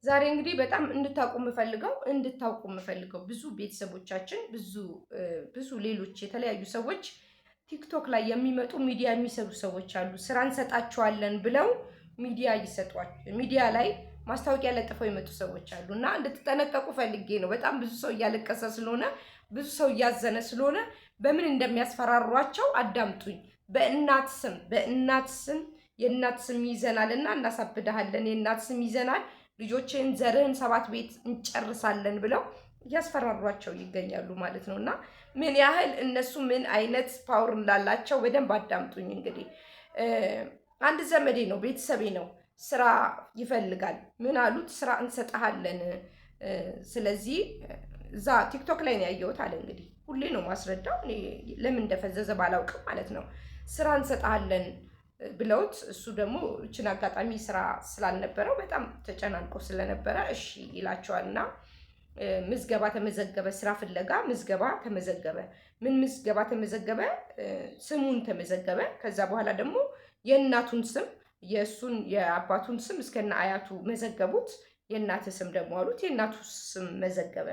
ዛሬ እንግዲህ በጣም እንድታውቁ የምፈልገው ብዙ ቤተሰቦቻችን ብዙ ሌሎች የተለያዩ ሰዎች ቲክቶክ ላይ የሚመጡ ሚዲያ የሚሰሩ ሰዎች አሉ። ስራ እንሰጣቸዋለን ብለው ሚዲያ ላይ ማስታወቂያ ለጥፈው የመጡ ሰዎች አሉ እና እንድትጠነቀቁ ፈልጌ ነው። በጣም ብዙ ሰው እያለቀሰ ስለሆነ፣ ብዙ ሰው እያዘነ ስለሆነ በምን እንደሚያስፈራሯቸው አዳምጡኝ። በእናት ስም የእናት ስም ይዘናል እና እናሳብድሃለን፣ የእናት ስም ይዘናል፣ ልጆችን ዘርህን 7 ቤት እንጨርሳለን ብለው እያስፈራሯቸው ይገኛሉ ማለት ነው። እና ምን ያህል እነሱ ምን አይነት ፓወር እንዳላቸው በደንብ አዳምጡኝ። እንግዲህ አንድ ዘመዴ ነው፣ ቤተሰቤ ነው፣ ስራ ይፈልጋል። ምን አሉት? ስራ እንሰጥሃለን፣ ስለዚህ እዛ ቲክቶክ ላይ ነው ያየሁት አለ። እንግዲህ ሁሌ ነው ማስረዳው፣ እኔ ለምን እንደፈዘዘ ባላውቅም ማለት ነው። ስራ እንሰጥሃለን ብለውት እሱ ደግሞ እችን አጋጣሚ ስራ ስላልነበረው በጣም ተጨናንቆ ስለነበረ እሺ ይላቸዋል። እና ምዝገባ ተመዘገበ፣ ስራ ፍለጋ ምዝገባ ተመዘገበ። ምን ምዝገባ ተመዘገበ? ስሙን ተመዘገበ። ከዛ በኋላ ደግሞ የእናቱን ስም የአባቱን ስም እስከነ አያቱ መዘገቡት። የእናት ስም ደግሞ አሉት። የእናቱ ስም መዘገበ።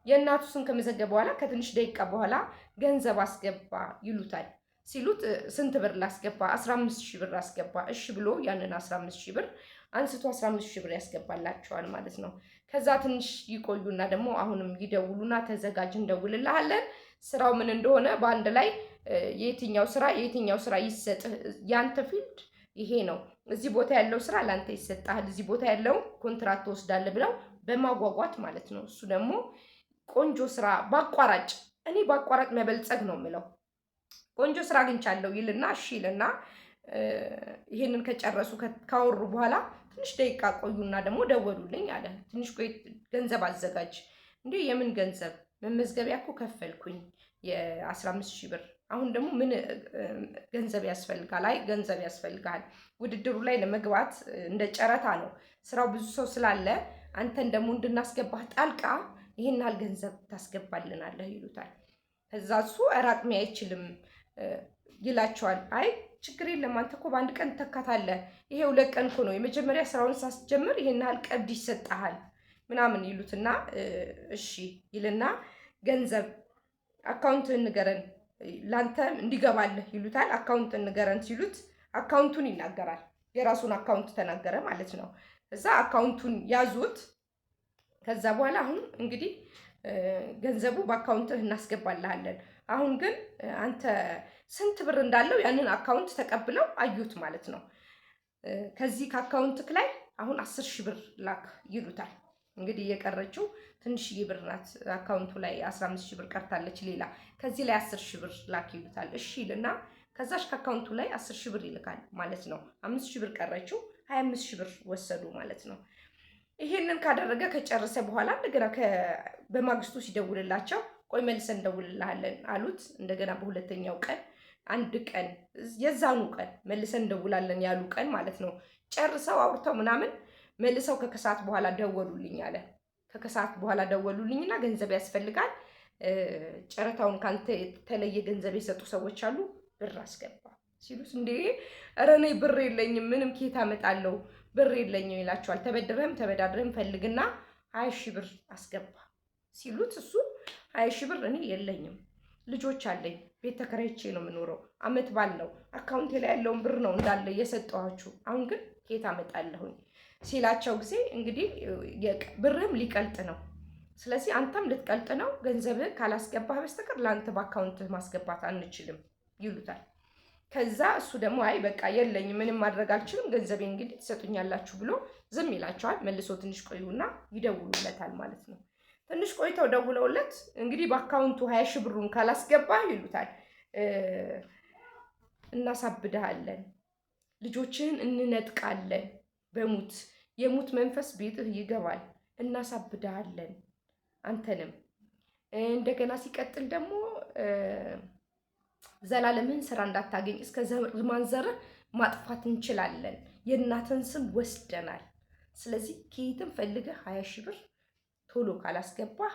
የእናቱ ስም ከመዘገበ በኋላ ከትንሽ ደቂቃ በኋላ ገንዘብ አስገባ ይሉታል። ሲሉት ስንት ብር ላስገባ? 15,000 ብር አስገባ። እሺ ብሎ ያንን 15,000 ብር አንስቶ 15,000 ብር ያስገባላቸዋል ማለት ነው። ከዛ ትንሽ ይቆዩና ደግሞ አሁንም ይደውሉና ተዘጋጅ፣ እንደውልልሃለን፣ ስራው ምን እንደሆነ በአንድ ላይ የትኛው ስራ ይሰጥ፣ ያንተ ፊልድ ይሄ ነው፣ እዚህ ቦታ ያለው ስራ ላንተ ይሰጣል፣ እዚህ ቦታ ያለው ኮንትራት ትወስዳለህ ብለው በማጓጓት ማለት ነው። እሱ ደግሞ ቆንጆ ስራ በአቋራጭ መበልጸግ ነው የምለው፣ ቆንጆ ስራ አግኝቻለሁ ይልና እሺ ይልና ይሄንን ከጨረሱ ካወሩ በኋላ ትንሽ ደቂቃ ቆዩና ደግሞ ደወሉልኝ አለ። ትንሽ ቆይ ገንዘብ አዘጋጅ። እንዴ የምን ገንዘብ? መመዝገቢያ እኮ ከፈልኩኝ የ15,000 ብር። አሁን ደግሞ ምን ገንዘብ ያስፈልጋል? አይ ገንዘብ ያስፈልጋል፣ ውድድሩ ላይ ለመግባት እንደ ጨረታ ነው፣ ስራው ብዙ ሰው ስላለ አንተን ደግሞ እንድናስገባህ ጣልቃ ይሄን ያህል ገንዘብ ታስገባልናለህ ይሉታል። ከዛ እሱ አራቅሜ አይችልም ይላቸዋል። አይ ችግር የለም፣ አንተ እኮ በአንድ ቀን ትተካታለህ፣ ይሄ 2 ቀን እኮ ነው፣ የመጀመሪያ ስራውን ሳስጀምር ይሄን ያህል ቀብድ ይሰጣሃል ምናምን ይሉትና እሺ ይልና ገንዘብ አካውንትህን ንገረን ላንተ እንዲገባልህ ይሉታል። አካውንትን ንገረን ሲሉት አካውንቱን ይናገራል። የራሱን አካውንት ተናገረ ማለት ነው። እዛ አካውንቱን ያዙት። ከዛ በኋላ አሁን እንግዲህ ገንዘቡ በአካውንትህ እናስገባልሃለን። አሁን ግን አንተ ስንት ብር እንዳለው ያንን አካውንት ተቀብለው አዩት ማለት ነው። ከዚህ ከአካውንትክ ላይ አሁን 10,000 ብር ላክ ይሉታል። እንግዲህ የቀረችው ትንሽዬ ብር ናት። አካውንቱ ላይ 15,000 ብር ቀርታለች ሌላ። ከዚህ ላይ 10,000 ብር ላክ ይሉታል። እሺ ይልና ከዛሽ ከአካውንቱ ላይ 10,000 ብር ይልካል ማለት ነው። 5,000 ብር ቀረችው፣ 25,000 ብር ወሰዱ ማለት ነው። ይሄንን ካደረገ ከጨረሰ በኋላ እንደገና በማግስቱ ሲደውልላቸው ቆይ መልሰን እንደውልልሃለን አሉት። እንደገና በሁለተኛው ቀን አንድ ቀን የዛኑ ቀን መልሰን እንደውላለን ያሉ ቀን ማለት ነው። ጨርሰው አውርተው ምናምን መልሰው ከከሰዓት በኋላ ደወሉልኝ አለ። ከከሰዓት በኋላ ደወሉልኝና ገንዘብ ያስፈልጋል፣ ጨረታውን ካንተ የተለየ ገንዘብ የሰጡ ሰዎች አሉ፣ ብር አስገባ ሲሉት እንዴ ኧረ እኔ ብር የለኝም፣ ምንም ኬት አመጣለሁ፣ ብር የለኝም ይላቸዋል። ተበዳድረህም ፈልግና 20,000 ብር አስገባ ሲሉት እሱ 20,000 ብር እኔ የለኝም፣ ልጆች አለኝ፣ ቤት ተከራይቼ ነው የምኖረው፣ አመት ባለው አካውንቴ ላይ ያለውን ብር ነው እንዳለ እየሰጠኋችሁ፣ አሁን ግን ኬት አመጣለሁኝ ሲላቸው ጊዜ እንግዲህ ብርህም ሊቀልጥ ነው፣ ስለዚህ አንተም ልትቀልጥ ነው፣ ገንዘብህ ካላስገባህ በስተቀር ለአንተ በአካውንትህ ማስገባት አንችልም ይሉታል። ከዛ እሱ ደግሞ አይ በቃ የለኝም፣ ምንም ማድረግ አልችልም፣ ገንዘቤን እንግዲህ ትሰጡኛላችሁ ብሎ ዝም ይላቸዋል። መልሶ ትንሽ ቆዩና ይደውሉለታል ማለት ነው። ትንሽ ቆይተው ደውለውለት እንግዲህ በአካውንቱ 20,000 ብሩን ካላስገባህ ይሉታል እናሳብድሃለን፣ ልጆችህን እንነጥቃለን፣ የሙት መንፈስ ቤትህ ይገባል፣ እናሳብድሃለን አንተንም። እንደገና ሲቀጥል ደግሞ ዘላለምህን ስራ እንዳታገኝ እስከ ማንዘርህ ማጥፋት እንችላለን፣ የእናትን ስም ወስደናል፣ ስለዚህ ከየትም ፈልገህ 20,000 ብር ቶሎ ካላስገባህ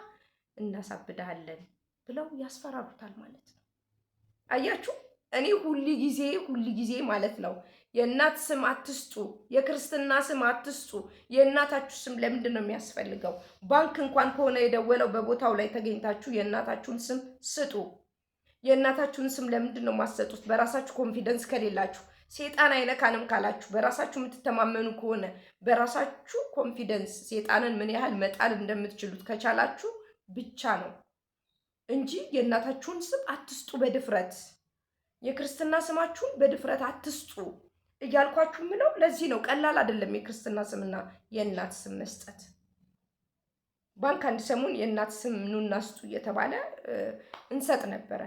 እናሳብድሃለን ብለው ያስፈራሩታል ማለት ነው። አያችሁ እኔ ሁል ጊዜ ማለት ነው የእናት ስም አትስጡ፣ የክርስትና ስም አትስጡ። የእናታችሁ ስም ለምንድን ነው የሚያስፈልገው? ባንክ እንኳን ከሆነ የደወለው በቦታው ላይ ተገኝታችሁ የእናታችሁን ስም ስጡ። የእናታችሁን ስም ለምንድን ነው የማትሰጡት? በራሳችሁ ኮንፊደንስ ከሌላችሁ፣ ሴጣን አይነካንም ካላችሁ፣ በራሳችሁ የምትተማመኑ ከሆነ፣ በራሳችሁ ኮንፊደንስ ሴጣንን ምን ያህል መጣል እንደምትችሉት ከቻላችሁ ብቻ ነው እንጂ የእናታችሁን ስም አትስጡ በድፍረት። የክርስትና ስማችሁን በድፍረት አትስጡ እያልኳችሁ ምለው ለዚህ ነው። ቀላል አይደለም የክርስትና ስምና የእናት ስም መስጠት። ባንክ አንድ ሰሞን የእናት ስም ኑና ስጡ እየተባለ እንሰጥ ነበረ።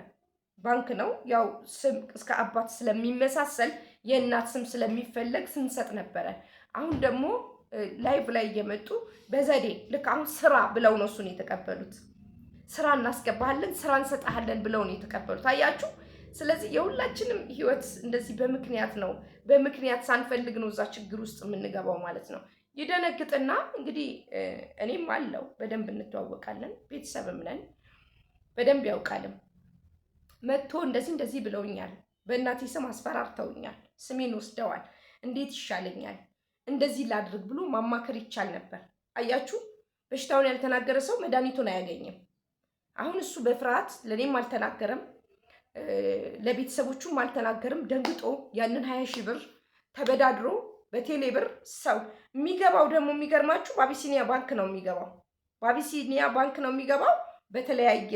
ባንክ ነው ያው ስም እስከ አባት ስለሚመሳሰል የእናት ስም ስለሚፈለግ ስንሰጥ ነበረ። አሁን ደግሞ ላይቭ ላይ እየመጡ በዘዴ ልክ አሁን ስራ ብለው ነው እሱን የተቀበሉት። ስራ እናስገባሃለን፣ ስራ እንሰጣሃለን ብለው ነው የተቀበሉት። አያችሁ። ስለዚህ የሁላችንም ህይወት እንደዚህ በምክንያት ነው። በምክንያት ሳንፈልግ ነው እዛ ችግር ውስጥ የምንገባው ማለት ነው። ይደነግጥና እንግዲህ እኔም አለው በደንብ እንተዋወቃለን፣ ቤተሰብም ነን፣ በደንብ ያውቃልም። መጥቶ እንደዚህ ብለውኛል፣ በእናቴ ስም አስፈራርተውኛል፣ ስሜን ወስደዋል፣ እንዴት ይሻለኛል፣ እንደዚህ ላድርግ ብሎ ማማከር ይቻል ነበር። አያችሁ፣ በሽታውን ያልተናገረ ሰው መድኃኒቱን አያገኝም። አሁን እሱ በፍርሃት ለእኔም አልተናገረም፣ ለቤተሰቦቹም አልተናገርም። ደንግጦ ያንን 20 ሺህ ብር ተበዳድሮ በቴሌ ብር ሰው የሚገባው ደግሞ የሚገርማችሁ በአቢሲኒያ ባንክ ነው የሚገባው። በአቢሲኒያ ባንክ ነው የሚገባው በተለያየ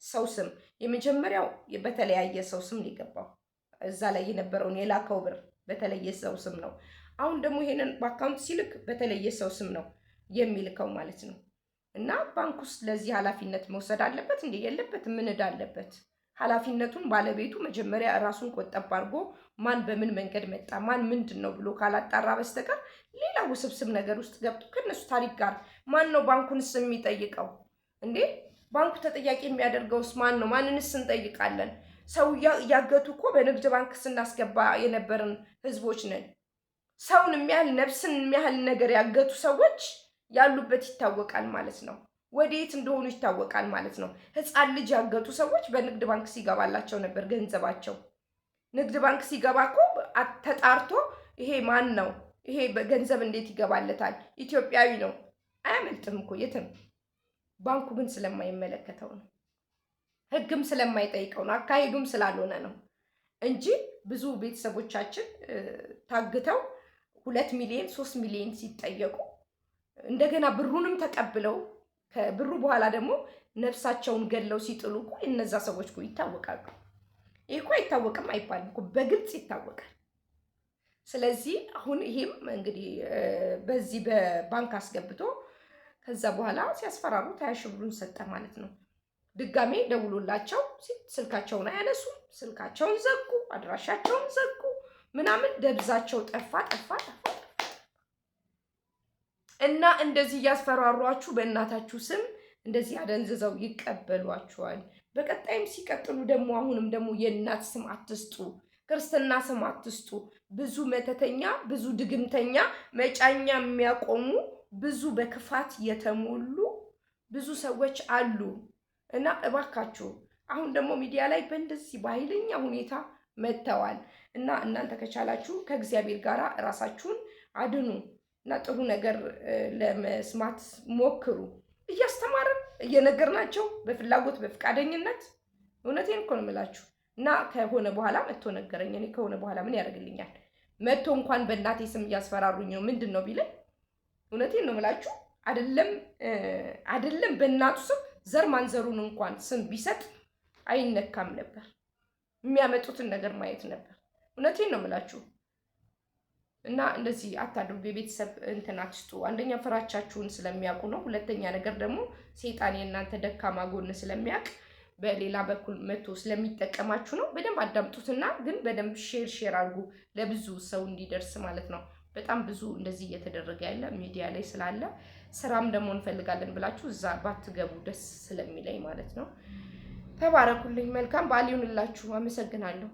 ሰው ስም። የመጀመሪያው በተለያየ ሰው ስም ሊገባው እዛ ላይ የነበረውን የላከው ብር በተለየ ሰው ስም ነው። አሁን ደግሞ ይሄንን በአካውንት ሲልክ በተለየ ሰው ስም ነው የሚልከው ማለት ነው። እና ባንክ ውስጥ ለዚህ ኃላፊነት መውሰድ አለበት እንዴ? የለበት። ምን ዕዳ አለበት? ኃላፊነቱን ባለቤቱ መጀመሪያ ራሱን ቆጠብ አድርጎ ማን በምን መንገድ መጣ ማን ምንድን ነው ብሎ ካላጣራ በስተቀር ሌላ ውስብስብ ነገር ውስጥ ገብቶ ከነሱ ታሪክ ጋር ማን ነው ባንኩንስ የሚጠይቀው እንዴ? ባንኩ ተጠያቂ የሚያደርገውስ ማን ነው? ማንንስ እንጠይቃለን? ሰው እያገቱ እኮ በንግድ ባንክ ስናስገባ የነበርን ህዝቦች ነን። ሰውን የሚያህል ነፍስን የሚያህል ነገር ያገቱ ሰዎች ያሉበት ይታወቃል ማለት ነው። ወዴት እንደሆኑ ይታወቃል ማለት ነው። ህፃን ልጅ ያገቱ ሰዎች በንግድ ባንክ ሲገባላቸው ነበር ገንዘባቸው። ንግድ ባንክ ሲገባ እኮ ተጣርቶ ይሄ ማን ነው ይሄ በገንዘብ እንዴት ይገባለታል? ኢትዮጵያዊ ነው አያመልጥም እኮ የትም። ባንኩ ግን ስለማይመለከተው ነው፣ ህግም ስለማይጠይቀው ነው፣ አካሄዱም ስላልሆነ ነው እንጂ ብዙ ቤተሰቦቻችን ታግተው 2 ሚሊዮን 3 ሚሊዮን ሲጠየቁ እንደገና ብሩንም ተቀብለው ከብሩ በኋላ ደግሞ ነፍሳቸውን ገለው ሲጥሉ እኮ እነዛ ሰዎች እኮ ይታወቃሉ። ይሄ እኮ አይታወቅም አይባልም እኮ በግልጽ ይታወቃል። ስለዚህ አሁን ይሄም እንግዲህ በዚህ በባንክ አስገብቶ ከዛ በኋላ ሲያስፈራሩት 20 ሺህ ብሩን ሰጠ ማለት ነው። ድጋሜ ደውሎላቸው ስልካቸውን አያነሱም፣ ስልካቸውን ዘጉ፣ አድራሻቸውን ዘጉ፣ ምናምን ደብዛቸው ጠፋ። እና እንደዚህ እያስፈራሯችሁ በእናታችሁ ስም እንደዚህ አደንዝዘው ይቀበሏችኋል። በቀጣይም ሲቀጥሉ ደግሞ አሁንም ደግሞ የእናት ስም አትስጡ፣ ክርስትና ስም አትስጡ። ብዙ መተተኛ፣ ብዙ ድግምተኛ፣ መጫኛ የሚያቆሙ ብዙ በክፋት የተሞሉ ብዙ ሰዎች አሉ እና እባካችሁ አሁን ደግሞ ሚዲያ ላይ በእንደዚህ በኃይለኛ ሁኔታ መጥተዋል እና እናንተ ከቻላችሁ ከእግዚአብሔር ጋር ራሳችሁን አድኑ እና ጥሩ ነገር ለመስማት ሞክሩ። እያስተማርን እየነገርናቸው በፍላጎት በፍቃደኝነት። እውነቴን እኮ ነው የምላችሁ። እና ከሆነ በኋላ መጥቶ ነገረኝ። እኔ ከሆነ በኋላ ምን ያደርግልኛል? መጥቶ እንኳን በእናቴ ስም እያስፈራሩኝ ነው ምንድን ነው ቢለኝ፣ እውነቴን ነው የምላችሁ አይደለም በእናቱ ስም ዘር ማንዘሩን እንኳን ስም ቢሰጥ አይነካም ነበር። የሚያመጡትን ነገር ማየት ነበር። እውነቴን ነው የምላችሁ። እና እንደዚህ አታድርጉ። የቤተሰብ እንትን አትስጡ። አንደኛ ፍራቻችሁን ስለሚያውቁ ነው። ሁለተኛ ነገር ደግሞ ሰይጣን የእናንተ ደካማ ጎን ስለሚያውቅ በሌላ በኩል መጥቶ ስለሚጠቀማችሁ ነው። በደንብ አዳምጡትና ግን በደንብ ሼር አድርጉ ለብዙ ሰው እንዲደርስ ማለት ነው። በጣም ብዙ እንደዚህ እየተደረገ ያለ ሚዲያ ላይ ስላለ ስራም ደግሞ እንፈልጋለን ብላችሁ እዛ ባትገቡ ደስ ስለሚለኝ ማለት ነው። ተባረኩልኝ። መልካም በዓል ይሁንላችሁ። አመሰግናለሁ።